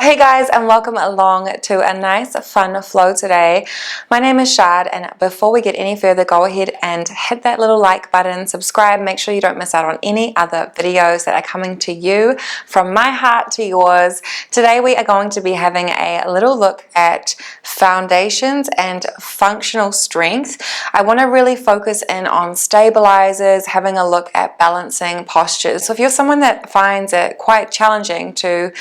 Hey guys, and welcome along to a nice fun flow today. My name is Shad, and before we get any further, go ahead and hit that little like button, subscribe, make sure you don't miss out on any other videos that are coming to you from my heart to yours. Today we are going to be having a little look at foundations and functional strength. I want to really focus in on stabilizers, having a look at balancing postures. So if you're someone that finds it quite challenging to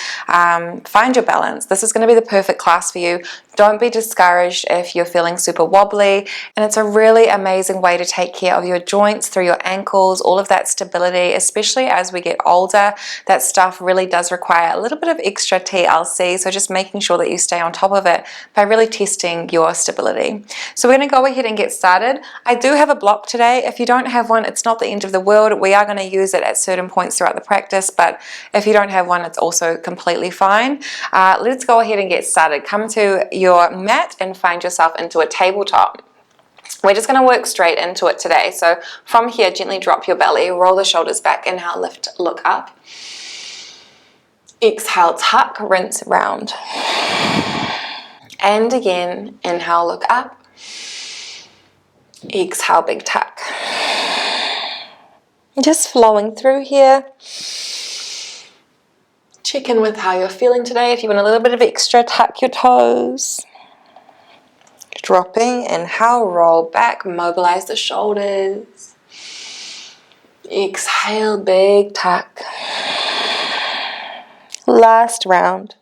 find your balance, this is going to be the perfect class for you. Don't be discouraged if you're feeling super wobbly, and it's a really amazing way to take care of your joints through your ankles, all of that stability, especially as we get older. That stuff really does require a little bit of extra TLC, so just making sure that you stay on top of it by really testing your stability. So we're going to go ahead and get started. I do have a block today. If you don't have one, it's not the end of the world. We are going to use it at certain points throughout the practice, but if you don't have one, it's also completely fine. Let's go ahead and get started. Come to your mat and find yourself into a tabletop. We're just going to work straight into it today. So from here, gently drop your belly, roll the shoulders back, inhale, lift, look up. Exhale, tuck, rinse, round. And again, inhale, look up. Exhale, big tuck. Just flowing through here. Check in with how you're feeling today. If you want a little bit of extra, tuck your toes. Dropping, inhale, roll back, mobilize the shoulders. Exhale, big tuck. Last round.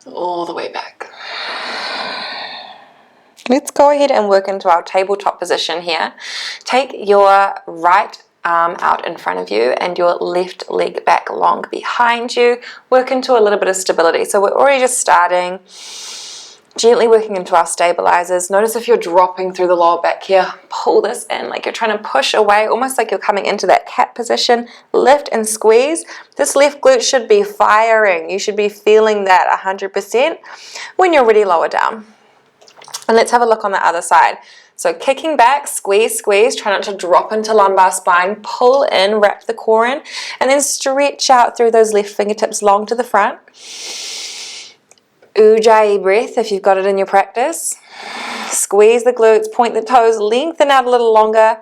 All the way back. Let's go ahead and work into our tabletop position here. Take your right arm out in front of you and your left leg back long behind you. Work into a little bit of stability. So we're already just starting, gently working into our stabilizers. Notice if you're dropping through the lower back here, pull this in like you're trying to push away, almost like you're coming into that cat position. Lift and squeeze. This left glute should be firing. You should be feeling that 100% when you're ready, lower down. And let's have a look on the other side. So kicking back, squeeze, squeeze, try not to drop into lumbar spine, pull in, wrap the core in, and then stretch out through those left fingertips long to the front. Ujjayi breath if you've got it in your practice. Squeeze the glutes, point the toes, lengthen out a little longer,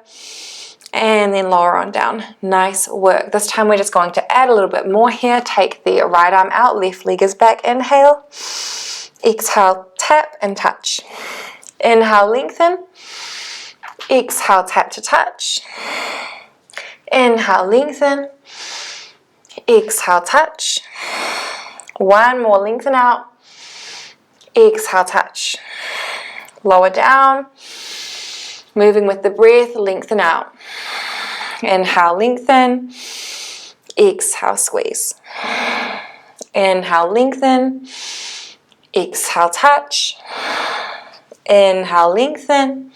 and then lower on down. Nice work. This time we're just going to add a little bit more here. Take the right arm out, left leg is back, inhale. Exhale, tap and touch. Inhale, lengthen. Exhale, tap to touch. Inhale, lengthen. Exhale, touch. One more, lengthen out. Exhale, touch. Lower down. Moving with the breath, lengthen out. Inhale, lengthen. Exhale, squeeze. Inhale, lengthen. Exhale, touch. Inhale, lengthen.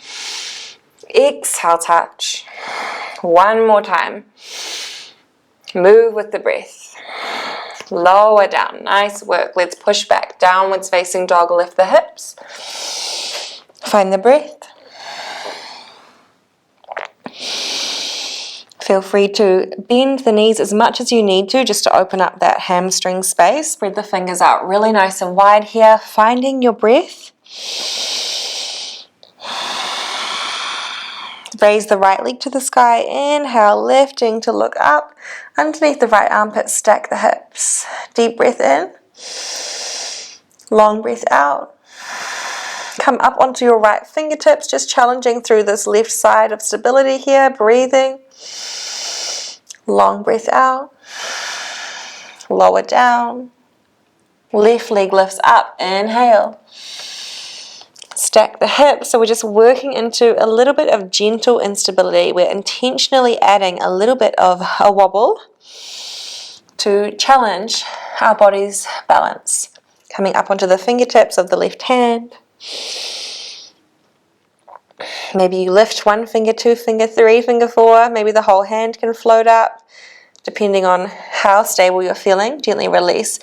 Exhale, touch. One more time. Move with the breath. Lower down. Nice work. Let's push back. Downwards facing dog. Lift the hips. Find the breath. Feel free to bend the knees as much as you need to just to open up that hamstring space. Spread the fingers out really nice and wide here. Finding your breath. Raise the right leg to the sky. Inhale, lifting to look up. Underneath the right armpit, stack the hips. Deep breath in. Long breath out. Come up onto your right fingertips, just challenging through this left side of stability here. Breathing. Long breath out. Lower down. Left leg lifts up. Inhale. Stack the hips, so we're just working into a little bit of gentle instability. We're intentionally adding a little bit of a wobble to challenge our body's balance. Coming up onto the fingertips of the left hand. Maybe you lift one finger, two finger, three finger, four. Maybe the whole hand can float up, depending on how stable you're feeling. Gently release.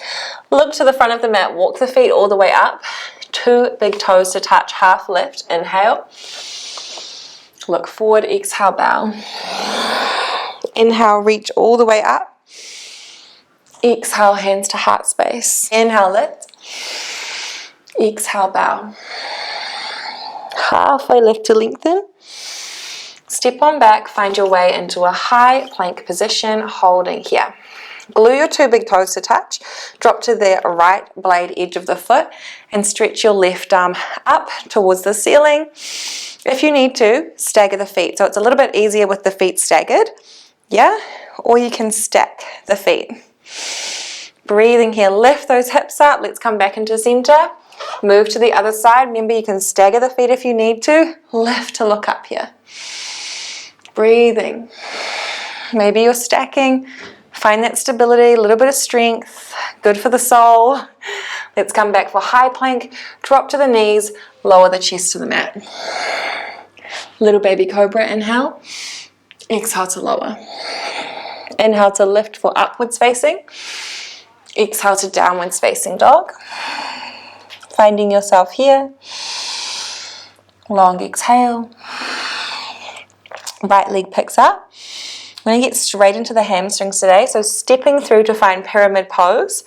Look to the front of the mat, walk the feet all the way up. Two big toes to touch, half lift, inhale. Look forward, exhale, bow. Inhale, reach all the way up. Exhale, hands to heart space. Inhale, lift. Exhale, bow. Halfway lift to lengthen. Step on back, find your way into a high plank position, holding here. Glue your two big toes to touch, drop to the right blade edge of the foot, and stretch your left arm up towards the ceiling. If you need to, stagger the feet. So it's a little bit easier with the feet staggered, yeah? Or you can stack the feet. Breathing here, lift those hips up. Let's come back into center. Move to the other side. Remember, you can stagger the feet if you need to. Lift to look up here. Breathing. Maybe you're stacking. Find that stability, a little bit of strength. Good for the soul. Let's come back for high plank. Drop to the knees. Lower the chest to the mat. Little baby cobra, inhale. Exhale to lower. Inhale to lift for upwards facing. Exhale to downwards facing dog. Finding yourself here. Long exhale. Right leg picks up. I'm going to get straight into the hamstrings today. So stepping through to find pyramid pose.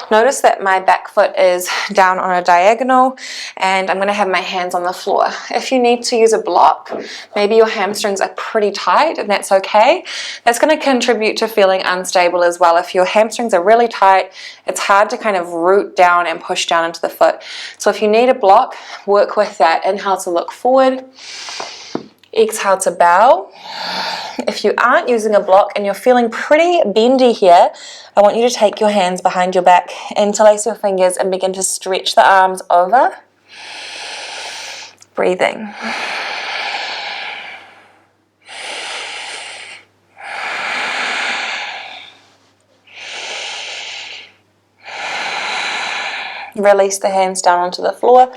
Notice that my back foot is down on a diagonal and I'm going to have my hands on the floor. If you need to use a block, maybe your hamstrings are pretty tight and that's okay. That's going to contribute to feeling unstable as well. If your hamstrings are really tight, it's hard to kind of root down and push down into the foot. So if you need a block, work with that. Inhale to look forward. Exhale to bow. If you aren't using a block and you're feeling pretty bendy here, I want you to take your hands behind your back, interlace your fingers and begin to stretch the arms over. Breathing. Release the hands down onto the floor.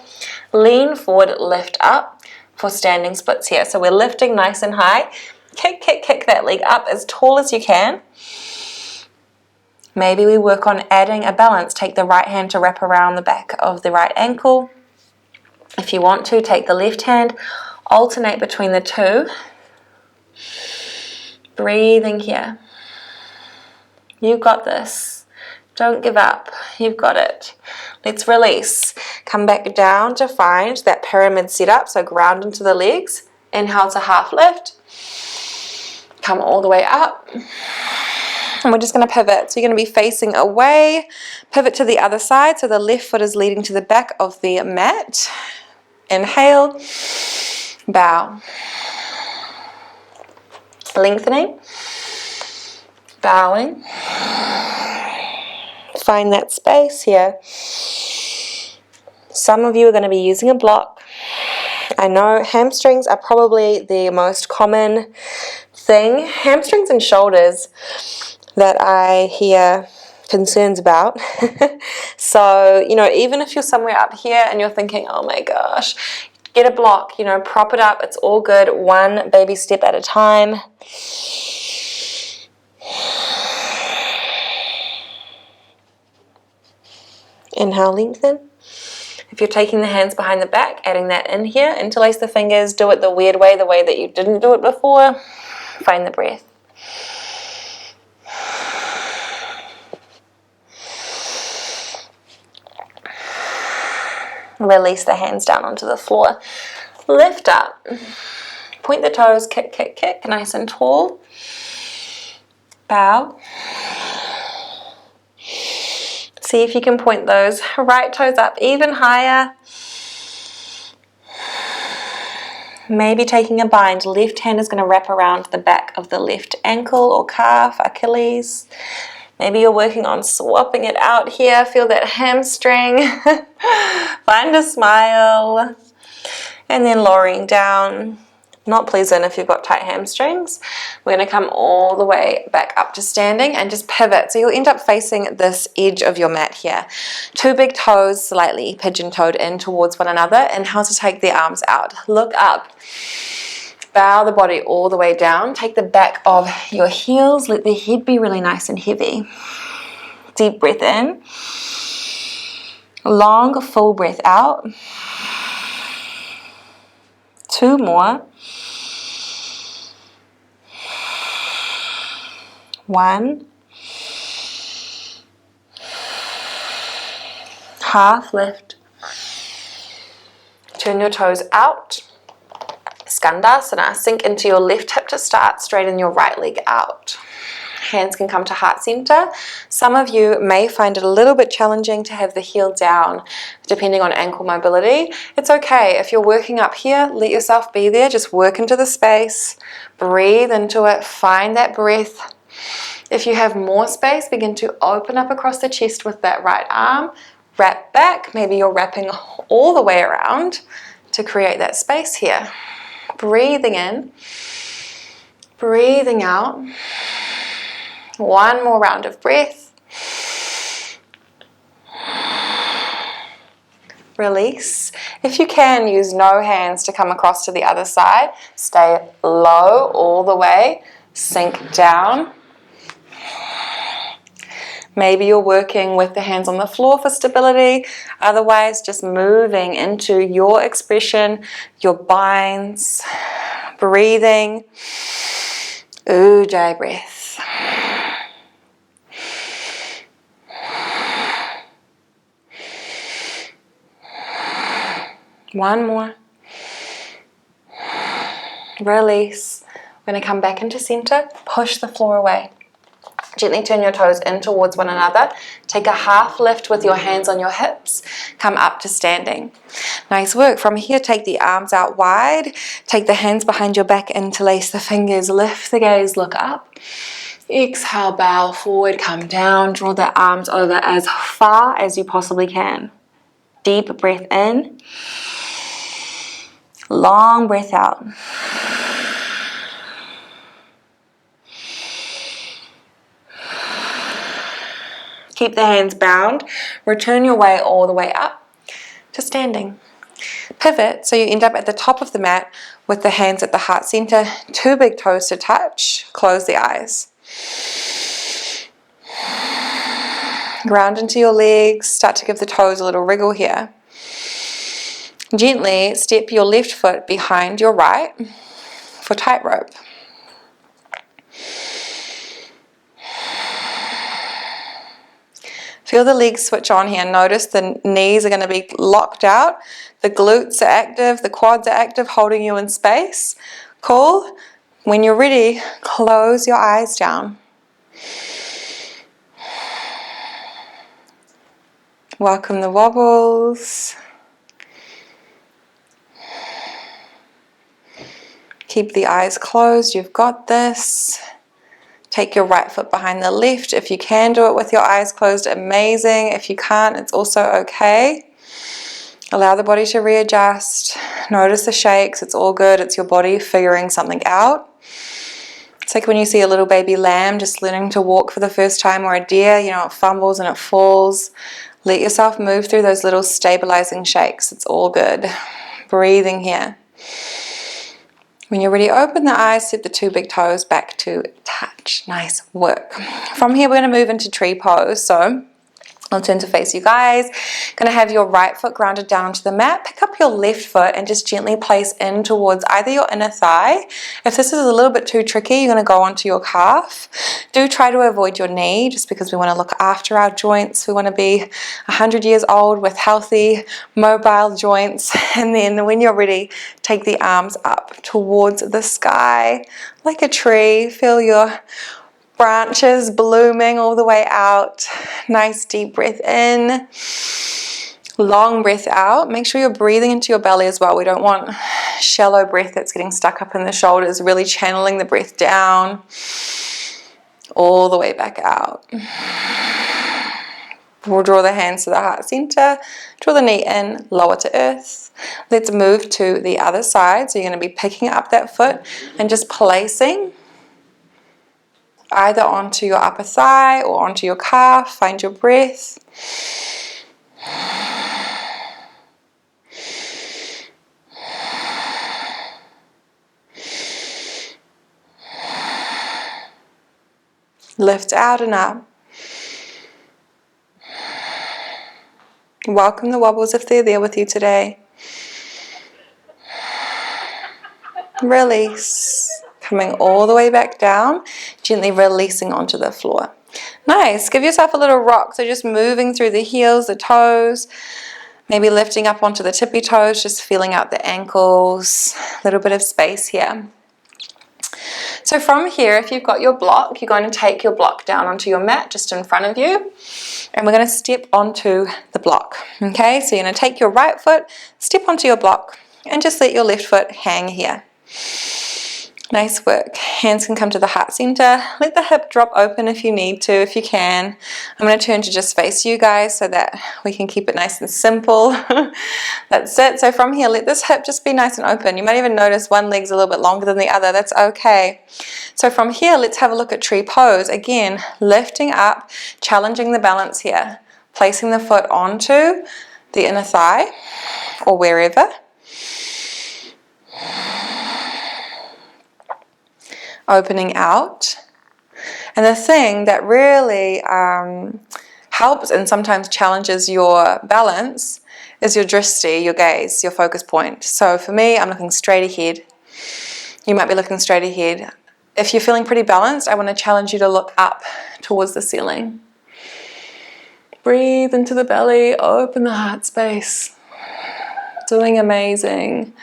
Lean forward, lift up for standing splits here. So we're lifting nice and high. Kick, kick, kick that leg up as tall as you can. Maybe we work on adding a balance. Take the right hand to wrap around the back of the right ankle. If you want to, take the left hand, alternate between the two. Breathing here. You got this. Don't give up. You've got it. Let's release. Come back down to find that pyramid setup. So ground into the legs. Inhale to half lift. Come all the way up. And we're just going to pivot. So you're going to be facing away. Pivot to the other side. So the left foot is leading to the back of the mat. Inhale. Bow. Lengthening. Bowing. Find that space here. Some of you are going to be using a block. I know hamstrings are probably the most common thing. Hamstrings and shoulders that I hear concerns about. So, even if you're somewhere up here and you're thinking, oh my gosh, get a block, prop it up. It's all good. One baby step at a time. Inhale, lengthen. If you're taking the hands behind the back, adding that in here, interlace the fingers, do it the weird way, the way that you didn't do it before. Find the breath. Release the hands down onto the floor. Lift up. Point the toes, kick, kick, kick, nice and tall. Bow. See if you can point those right toes up even higher. Maybe taking a bind. Left hand is going to wrap around the back of the left ankle or calf, Achilles. Maybe you're working on swapping it out here. Feel that hamstring. Find a smile. And then lowering down. Not pleasant if you've got tight hamstrings. We're going to come all the way back up to standing and just pivot. So you'll end up facing this edge of your mat here. Two big toes slightly pigeon-toed in towards one another. Inhale to take the arms out. Look up. Bow the body all the way down. Take the back of your heels. Let the head be really nice and heavy. Deep breath in. Long, full breath out. Two more. One. half lift. Turn your toes out. Skandasana, sink into your left hip to start, straighten your right leg out. Hands can come to heart center. Some of you may find it a little bit challenging to have the heel down, depending on ankle mobility. It's okay. If you're working up here, let yourself be there. Just work into the space. Breathe into it. Find that breath. If you have more space, begin to open up across the chest with that right arm. Wrap back. Maybe you're wrapping all the way around to create that space here. Breathing in. Breathing out. One more round of breath. Release. If you can, use no hands to come across to the other side. Stay low all the way. Sink down. Maybe you're working with the hands on the floor for stability. Otherwise, just moving into your expression, your binds. Breathing. Ujjayi breath. One more. Release. We're going to come back into center. Push the floor away. Gently turn your toes in towards one another. Take a half lift with your hands on your hips. Come up to standing. Nice work. From here, take the arms out wide. Take the hands behind your back, interlace the fingers. Lift the gaze, look up. Exhale, bow forward, come down. Draw the arms over as far as you possibly can. Deep breath in. Long breath out. Keep the hands bound. Return your way all the way up to standing. Pivot so you end up at the top of the mat with the hands at the heart center. Two big toes to touch. Close the eyes. Ground into your legs. Start to give the toes a little wriggle here. Gently step your left foot behind your right for tightrope. Feel the legs switch on here. Notice the knees are going to be locked out. The glutes are active. The quads are active, holding you in space. Cool. When you're ready, close your eyes down. Welcome the wobbles. Keep the eyes closed. You've got this. Take your right foot behind the left. If you can do it with your eyes closed, amazing. If you can't, it's also okay. Allow the body to readjust. Notice the shakes. It's all good. It's your body figuring something out. It's like when you see a little baby lamb just learning to walk for the first time, or a deer, it fumbles and it falls. Let yourself move through those little stabilizing shakes. It's all good. Breathing here. When you're ready, open the eyes, step the two big toes back to touch. Nice work. From here, we're going to move into tree pose. So I'll turn to face you guys. Going to have your right foot grounded down onto the mat. Pick up your left foot and just gently place in towards either your inner thigh. If this is a little bit too tricky, you're going to go onto your calf. Do try to avoid your knee, just because we want to look after our joints. We want to be 100 years old with healthy, mobile joints. And then when you're ready, take the arms up towards the sky like a tree. Feel your branches blooming all the way out. Nice deep breath in. Long breath out. Make sure you're breathing into your belly as well. We don't want shallow breath that's getting stuck up in the shoulders. Really channeling the breath down all the way back out. We'll draw the hands to the heart center. Draw the knee in, lower to earth. Let's move to the other side. So you're going to be picking up that foot and just placing either onto your upper thigh or onto your calf. Find your breath. Lift out and up. Welcome the wobbles if they're there with you today. Release. Coming all the way back down, gently releasing onto the floor. Nice. Give yourself a little rock. So just moving through the heels, the toes, maybe lifting up onto the tippy toes, just feeling out the ankles, a little bit of space here. So from here, if you've got your block, you're going to take your block down onto your mat just in front of you, and we're going to step onto the block. Okay, so you're going to take your right foot, step onto your block, and just let your left foot hang here. Nice work. Hands can come to the heart center. Let the hip drop open if you need to, if you can. I'm going to turn to just face you guys so that we can keep it nice and simple. That's it. So from here, let this hip just be nice and open. You might even notice one leg's a little bit longer than the other. That's okay. So from here, let's have a look at tree pose. Again, lifting up, challenging the balance here. Placing the foot onto the inner thigh or wherever. Opening out. And the thing that really helps and sometimes challenges your balance is your drishti, your gaze, your focus point. So for me, I'm looking straight ahead. You might be looking straight ahead. If you're feeling pretty balanced, I want to challenge you to look up towards the ceiling. Breathe into the belly, open the heart space. Doing amazing.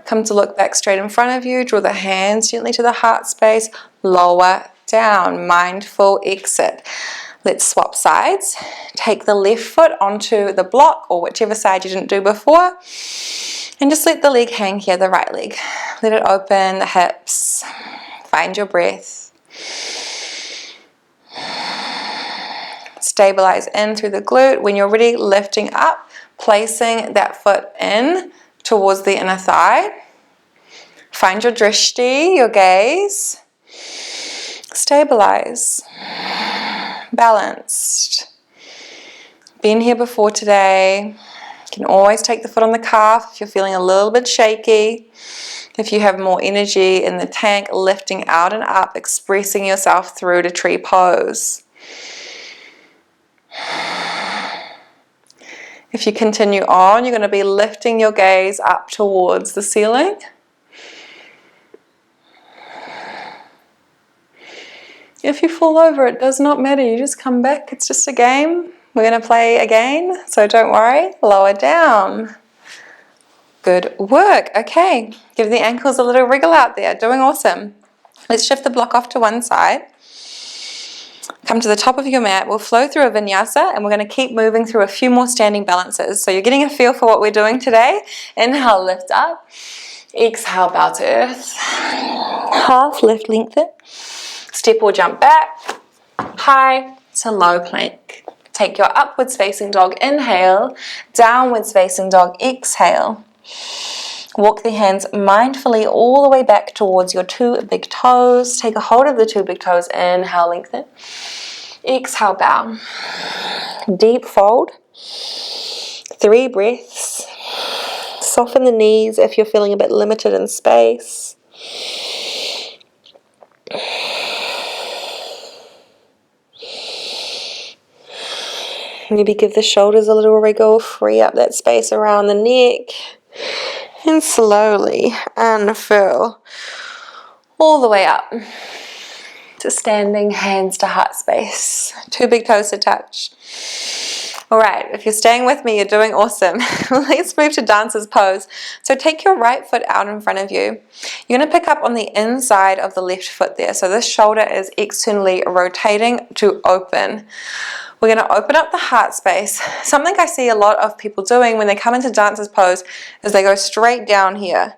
Come to look back straight in front of you. Draw the hands gently to the heart space. Lower down. Mindful exit. Let's swap sides. Take the left foot onto the block or whichever side you didn't do before. And just let the leg hang here, the right leg. Let it open, the hips. Find your breath. Stabilize in through the glute. When you're ready, lifting up, placing that foot in towards the inner thigh. Find your drishti, your gaze. Stabilize. Balanced. Been here before today. You can always take the foot on the calf if you're feeling a little bit shaky. If you have more energy in the tank, lifting out and up, expressing yourself through to tree pose. If you continue on, you're going to be lifting your gaze up towards the ceiling. If you fall over, it does not matter. You just come back. It's just a game. We're going to play again, so don't worry. Lower down. Good work. Okay, give the ankles a little wriggle out there. Doing awesome. Let's shift the block off to one side. Come to the top of your mat. We'll flow through a VinYasa and we're going to keep moving through a few more standing balances. So you're getting a feel for what we're doing today. Inhale, lift up. Exhale, bow to earth. Half lift, lengthen. Step or jump back. High to low plank. Take your upwards facing dog. Inhale. Downwards facing dog. Exhale. Walk the hands mindfully all the way back towards your two big toes. Take a hold of the two big toes. Inhale, lengthen. Exhale, bow. Deep fold. 3 breaths. Soften the knees if you're feeling a bit limited in space. Maybe give the shoulders a little wriggle. Free up that space around the neck. And slowly unfurl all the way up to standing, hands to heart space. 2 big toes to touch. All right, if you're staying with me, you're doing awesome. Let's move to dancer's pose. So take your right foot out in front of you. You're going to pick up on the inside of the left foot there. So this shoulder is externally rotating to open. We're going to open up the heart space. Something I see a lot of people doing when they come into dancer's pose is they go straight down here.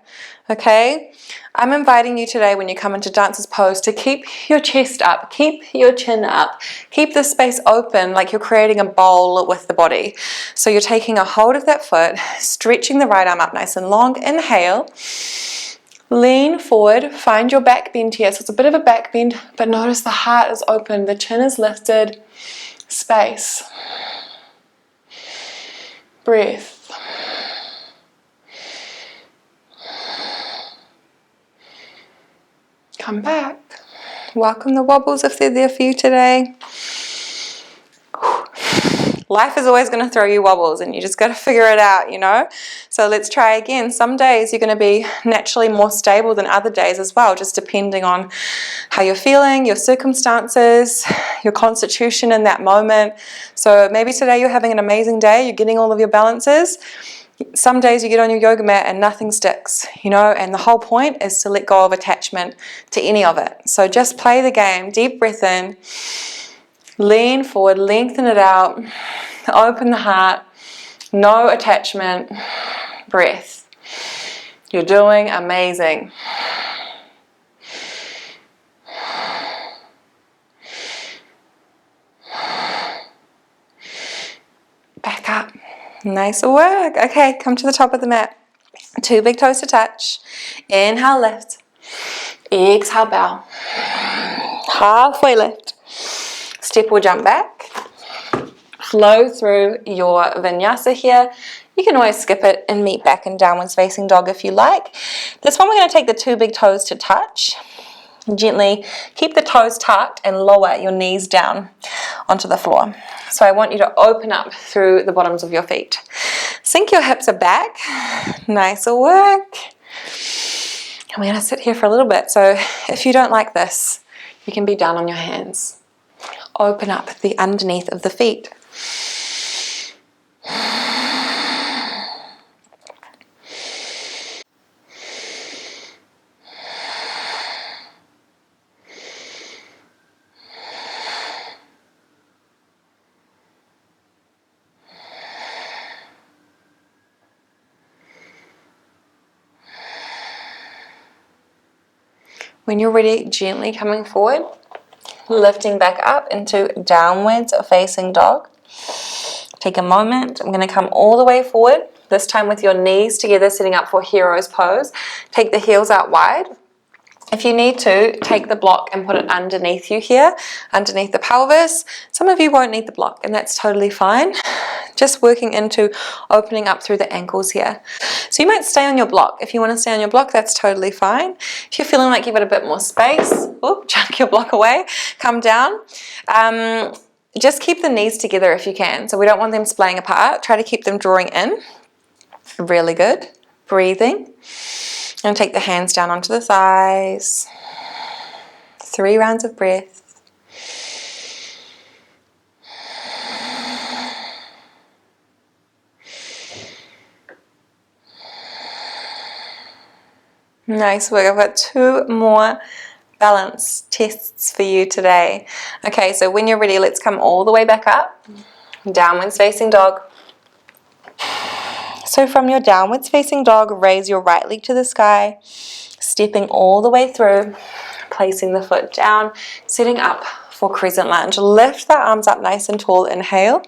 Okay? I'm inviting you today when you come into dancer's pose to keep your chest up, keep your chin up, keep the space open like you're creating a bowl with the body. So you're taking a hold of that foot, stretching the right arm up nice and long. Inhale. Lean forward, find your back bend here. So it's a bit of a back bend, but notice the heart is open, the chin is lifted. Space. Breath. Come back. Welcome the wobbles if they're there for you today. Life is always going to throw you wobbles and you just got to figure it out, you know. So let's try again. Some days you're going to be naturally more stable than other days as well, just depending on how you're feeling, your circumstances, your constitution in that moment. So maybe today you're having an amazing day, you're getting all of your balances. Some days you get on your yoga mat and nothing sticks, you know, and the whole point is to let go of attachment to any of it. So just play the game, deep breath in, lean forward, lengthen it out, open the heart, no attachment, breath. You're doing amazing. Back up. Nice work. Okay, come to the top of the mat. 2 big toes to touch. Inhale, lift. Exhale, bow. Halfway lift. Step or jump back. Flow through your VinYasa here. You can always skip it and meet back in downwards facing dog if you like. This one we're going to take the 2 big toes to touch. Gently keep the toes tucked and lower your knees down onto the floor. So I want you to open up through the bottoms of your feet. Sink your hips back. Nice work. And we're going to sit here for a little bit. So if you don't like this, you can be down on your hands. Open up the underneath of the feet. When you're ready, gently coming forward, lifting back up into downwards facing dog. Take a moment. I'm going to come all the way forward, this time with your knees together, setting up for hero's pose. Take the heels out wide. If you need to, take the block and put it underneath you here, underneath the pelvis. Some of you won't need the block, and that's totally fine. Just working into opening up through the ankles here. So you might stay on your block. If you want to stay on your block, that's totally fine. If you're feeling like you've got a bit more space, chuck your block away, come down. Just keep the knees together if you can. So we don't want them splaying apart. Try to keep them drawing in. Really good. Breathing. And take the hands down onto the thighs. 3 rounds of breath. Nice work. I've got 2 more balance tests for you today. Okay, so when you're ready, let's come all the way back up. Downwards facing dog. So from your downwards facing dog, raise your right leg to the sky, stepping all the way through, placing the foot down, setting up for Crescent Lunge. Lift the arms up nice and tall, inhale.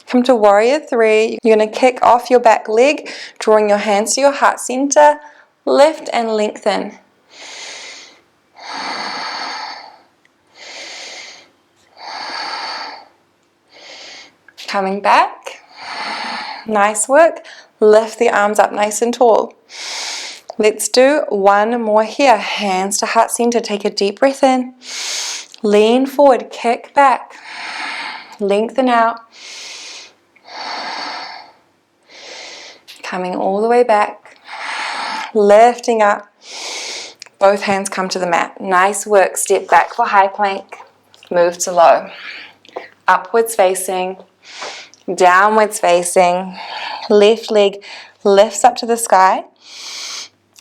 Come to Warrior 3. You're going to kick off your back leg, drawing your hands to your heart center, lift and lengthen. Coming back. Nice work. Lift the arms up nice and tall. Let's do 1 more here. Hands to heart center. Take a deep breath in. Lean forward. Kick back. Lengthen out. Coming all the way back. Lifting up. Both hands come to the mat. Nice work. Step back for high plank. Move to low. Upwards facing. Downwards facing. Left leg lifts up to the sky.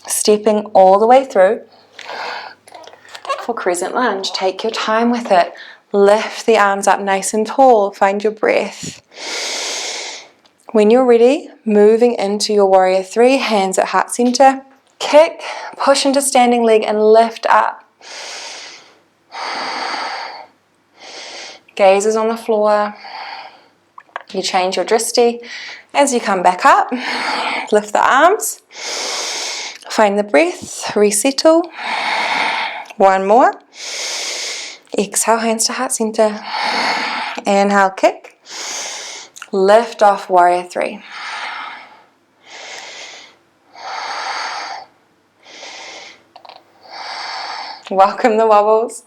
Stepping all the way through for Crescent Lunge. Take your time with it. Lift the arms up nice and tall. Find your breath. When you're ready, moving into your Warrior 3, hands at heart center. Kick, push into standing leg and lift up. Gaze is on the floor. You change your dristi as you come back up. Lift the arms. Find the breath. Resettle. 1 more. Exhale, hands to heart center. Inhale, kick. Lift off Warrior 3. Welcome the wobbles.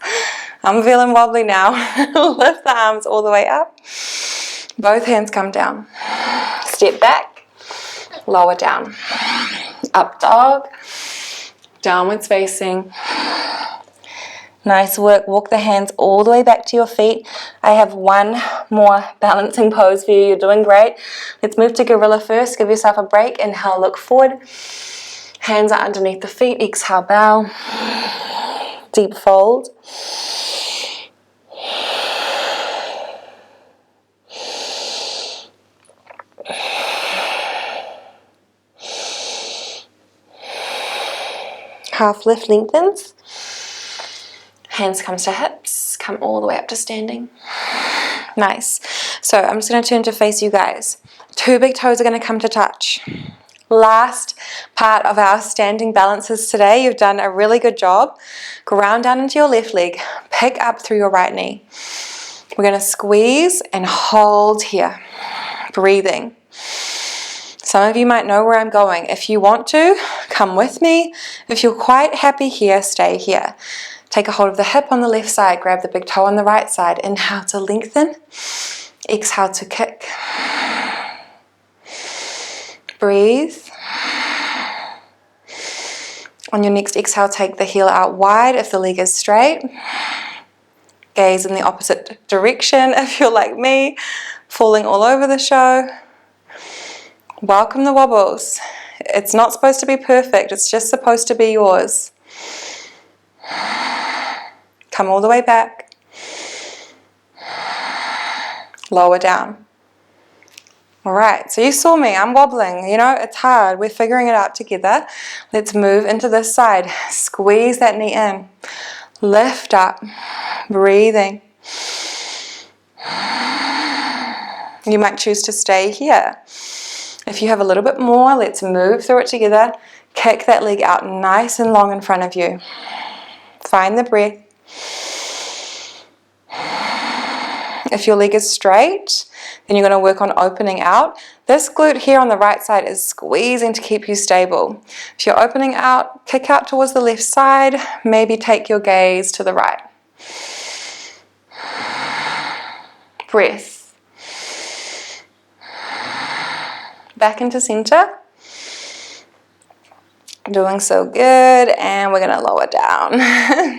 I'm feeling wobbly now. Lift the arms all the way up. Both hands come down. Step back, lower down. Up dog, downwards facing. Nice work. Walk the hands all the way back to your feet. I have one more balancing pose for you. You're doing great. Let's move to gorilla first. Give yourself a break. Inhale, look forward. Hands are underneath the feet. Exhale, bow. Deep fold. Half lift lengthens. Hands comes to hips, come all the way up to standing. Nice. So I'm just going to turn to face you guys. 2 big toes are going to come to touch. Last part of our standing balances today. You've done a really good job. Ground down into your left leg. Pick up through your right knee. We're going to squeeze and hold here. Breathing. Some of you might know where I'm going. If you want to, come with me. If you're quite happy here, stay here. Take a hold of the hip on the left side. Grab the big toe on the right side. Inhale to lengthen. Exhale to kick. Breathe. On your next exhale, take the heel out wide if the leg is straight. Gaze in the opposite direction if you're like me, falling all over the show. Welcome the wobbles. It's not supposed to be perfect. It's just supposed to be yours. Come all the way back. Lower down. All right, so you saw me. I'm wobbling. You know, it's hard. We're figuring it out together. Let's move into this side. Squeeze that knee in. Lift up. Breathing. You might choose to stay here. If you have a little bit more, let's move through it together. Kick that leg out nice and long in front of you. Find the breath. If your leg is straight, then you're going to work on opening out. This glute here on the right side is squeezing to keep you stable. If you're opening out, kick out towards the left side. Maybe take your gaze to the right. Breath. Back into center. Doing so good, and we're going to lower down.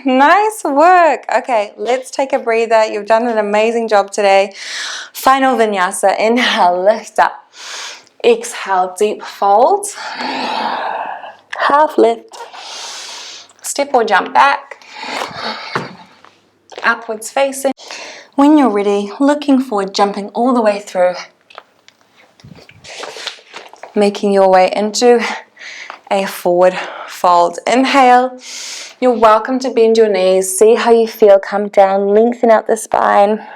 Nice work. Okay, let's take a breather. You've done an amazing job today. Final vinyasa. Inhale, lift up. Exhale, deep fold. Half lift. Step or jump back. Upwards facing. When you're ready, looking forward, jumping all the way through. Making your way into a forward fold. Inhale. You're welcome to bend your knees. See how you feel. Come down. Lengthen out the spine.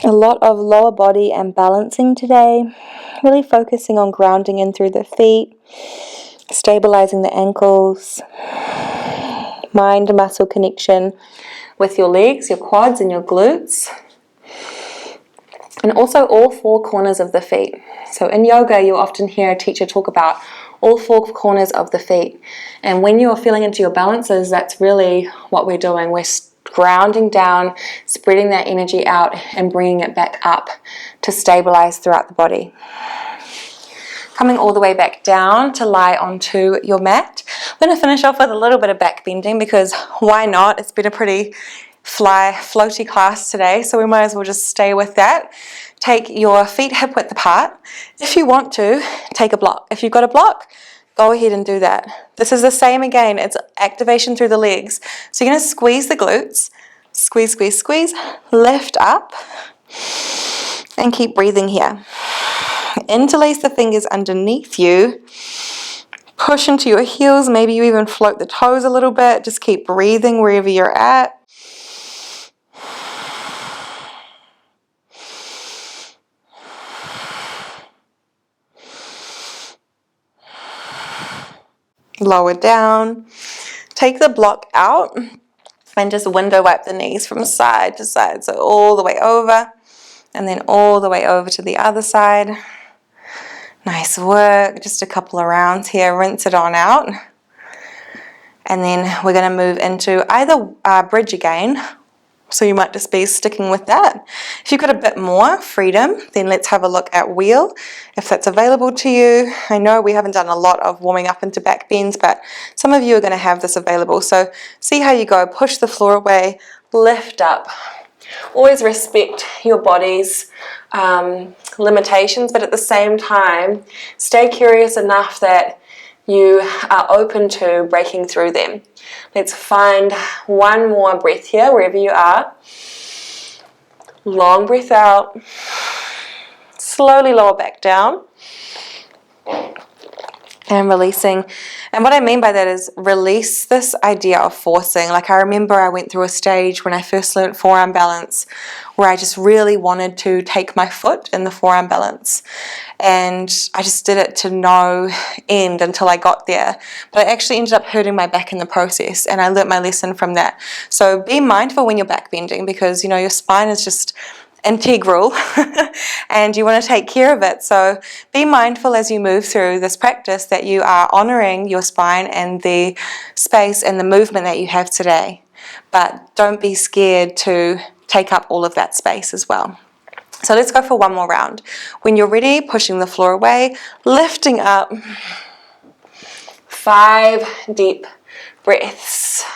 A lot of lower body and balancing today. Really focusing on grounding in through the feet. Stabilizing the ankles. Mind-muscle connection with your legs, your quads and your glutes. And also all 4 corners of the feet. So in yoga, you'll often hear a teacher talk about all 4 corners of the feet. And when you're feeling into your balances, that's really what we're doing. We're grounding down, spreading that energy out and bringing it back up to stabilize throughout the body. Coming all the way back down to lie onto your mat. I'm going to finish off with a little bit of back bending because why not? It's been a pretty floaty class today, so we might as well just stay with that. Take your feet hip width apart. If you want to, take a block. If you've got a block, go ahead and do that. This is the same again. It's activation through the legs. So you're going to squeeze the glutes. Squeeze, squeeze, squeeze. Lift up. And keep breathing here. Interlace the fingers underneath you. Push into your heels. Maybe you even float the toes a little bit. Just keep breathing wherever you're at. Lower down. Take the block out and just window wipe the knees from side to side. So all the way over and then all the way over to the other side. Nice work. Just a couple of rounds here. Rinse it on out. And then we're going to move into either bridge again So you might just be sticking with that. If you've got a bit more freedom, then let's have a look at wheel, if that's available to you. I know we haven't done a lot of warming up into back bends, but some of you are going to have this available. So see how you go. Push the floor away, lift up. Always respect your body's limitations, but at the same time, stay curious enough that you are open to breaking through them. Let's find one more breath here, wherever you are. Long breath out. Slowly lower back down. And releasing. And what I mean by that is release this idea of forcing. Like, I remember I went through a stage when I first learned forearm balance where I just really wanted to take my foot in the forearm balance. And I just did it to no end until I got there. But I actually ended up hurting my back in the process, and I learnt my lesson from that. So be mindful when you're back bending, because, you know, your spine is just integral and you want to take care of it. So be mindful as you move through this practice that you are honoring your spine and the space and the movement that you have today. But don't be scared to take up all of that space as well. So let's go for one more round. When you're ready, pushing the floor away, lifting up. 5 deep breaths.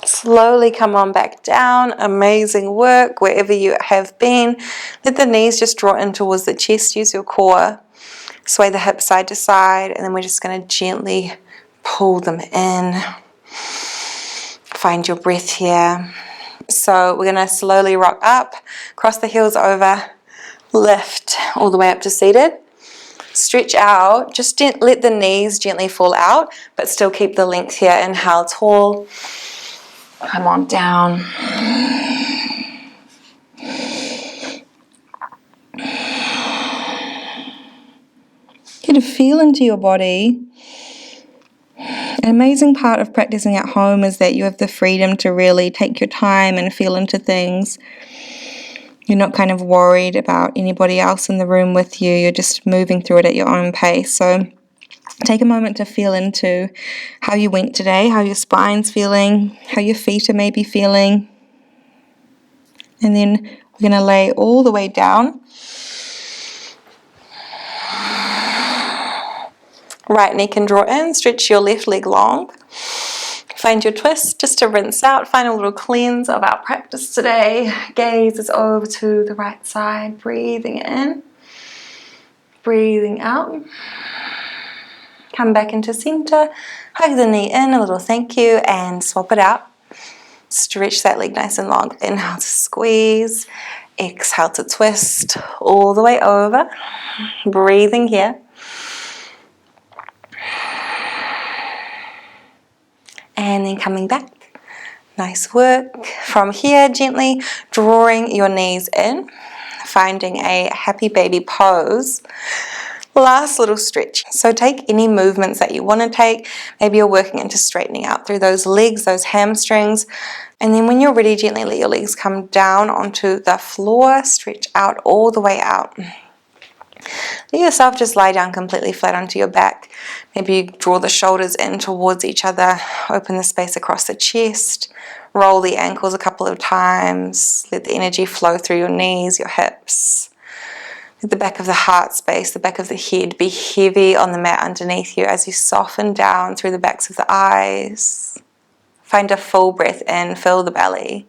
Slowly come on back down. Amazing work wherever you have been. Let the knees just draw in towards the chest. Use your core. Sway the hips side to side, and then we're just going to gently pull them in. Find your breath here. So we're going to slowly rock up, cross the heels over, lift all the way up to seated. Stretch out. Just let the knees gently fall out, but still keep the length here. Inhale, tall. Come on down. Get a feel into your body. An amazing part of practicing at home is that you have the freedom to really take your time and feel into things. You're not kind of worried about anybody else in the room with you. You're just moving through it at your own pace. So take a moment to feel into how you went today, how your spine's feeling, how your feet are maybe feeling. And then we're going to lay all the way down. Right knee can draw in, stretch your left leg long. Find your twist just to rinse out. Final little cleanse of our practice today. Gaze is over to the right side. Breathing in. Breathing out. Come back into center. Hug the knee in, a little thank you, and swap it out. Stretch that leg nice and long. Inhale to squeeze. Exhale to twist all the way over. Breathing here. And then coming back. Nice work. From here, gently drawing your knees in, finding a happy baby pose. Last little stretch. So take any movements that you want to take. Maybe you're working into straightening out through those legs, those hamstrings. And then when you're ready, gently let your legs come down onto the floor. Stretch out all the way out. Let yourself just lie down completely flat onto your back. Maybe you draw the shoulders in towards each other. Open the space across the chest. Roll the ankles a couple of times. Let the energy flow through your knees, your hips. Let the back of the heart space, the back of the head be heavy on the mat underneath you as you soften down through the backs of the eyes. Find a full breath in, fill the belly.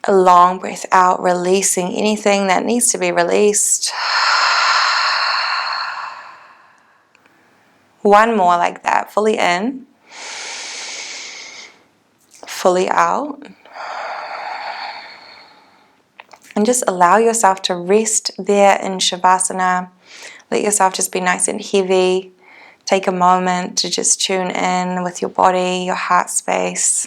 A long breath out, releasing anything that needs to be released. One more like that, fully in, fully out. And just allow yourself to rest there in Shavasana. Let yourself just be nice and heavy. Take a moment to just tune in with your body, your heart space.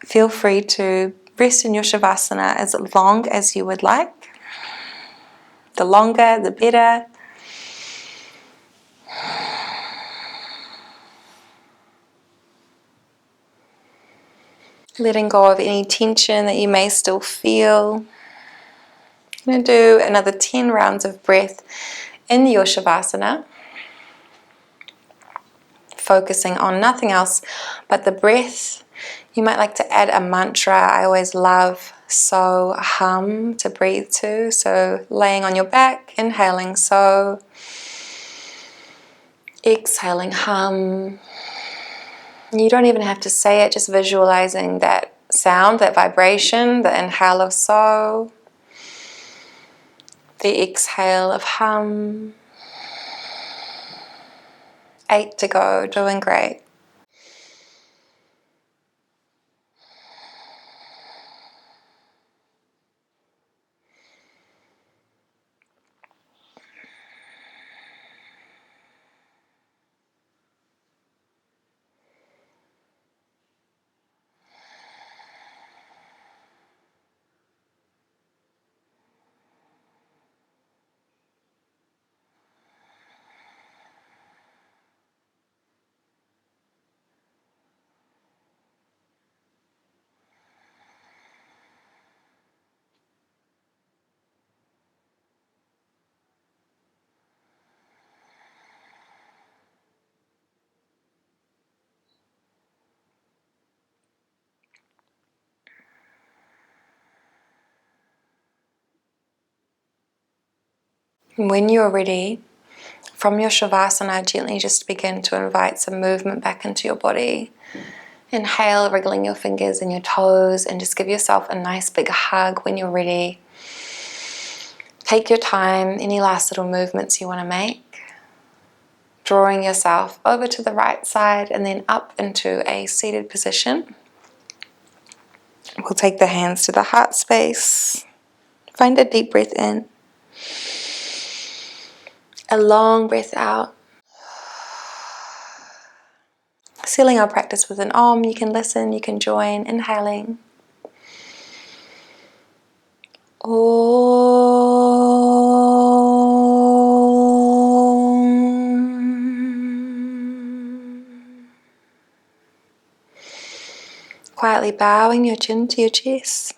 Feel free to rest in your Shavasana as long as you would like. The longer, the better. Letting go of any tension that you may still feel. I'm going to do another 10 rounds of breath in your Shavasana, focusing on nothing else but the breath. You might like to add a mantra. I always love so hum to breathe to. So laying on your back, inhaling so, exhaling hum. You don't even have to say it, just visualizing that sound, that vibration, the inhale of so, the exhale of hum. 8 to go, doing great. When you're ready, from your Shavasana, gently just begin to invite some movement back into your body. Inhale, wriggling your fingers and your toes, and just give yourself a nice big hug when you're ready. Take your time, any last little movements you want to make. Drawing yourself over to the right side and then up into a seated position. We'll take the hands to the heart space. Find a deep breath in. A long breath out. Sealing our practice with an Om. You can listen, you can join. Inhaling. Om. Quietly bowing your chin to your chest.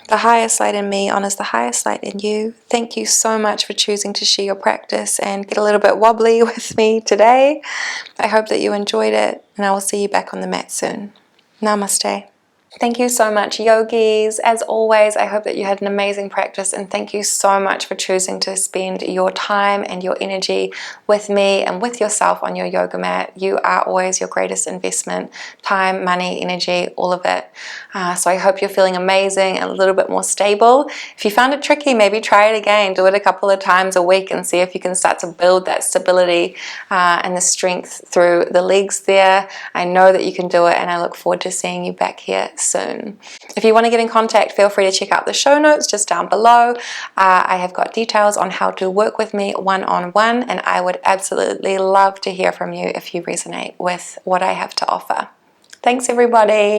The highest light in me honors the highest light in you. Thank you so much for choosing to share your practice and get a little bit wobbly with me today. I hope that you enjoyed it, and I will see you back on the mat soon. Namaste. Thank you so much, yogis. As always, I hope that you had an amazing practice, and thank you so much for choosing to spend your time and your energy with me and with yourself on your yoga mat. You are always your greatest investment. Time, money, energy, all of it. So I hope you're feeling amazing and a little bit more stable. If you found it tricky, maybe try it again. Do it a couple of times a week and see if you can start to build that stability and the strength through the legs there. I know that you can do it, and I look forward to seeing you back here soon. If you want to get in contact, feel free to check out the show notes just down below. I have got details on how to work with me one-on-one, and I would absolutely love to hear from you if you resonate with what I have to offer. Thanks, everybody.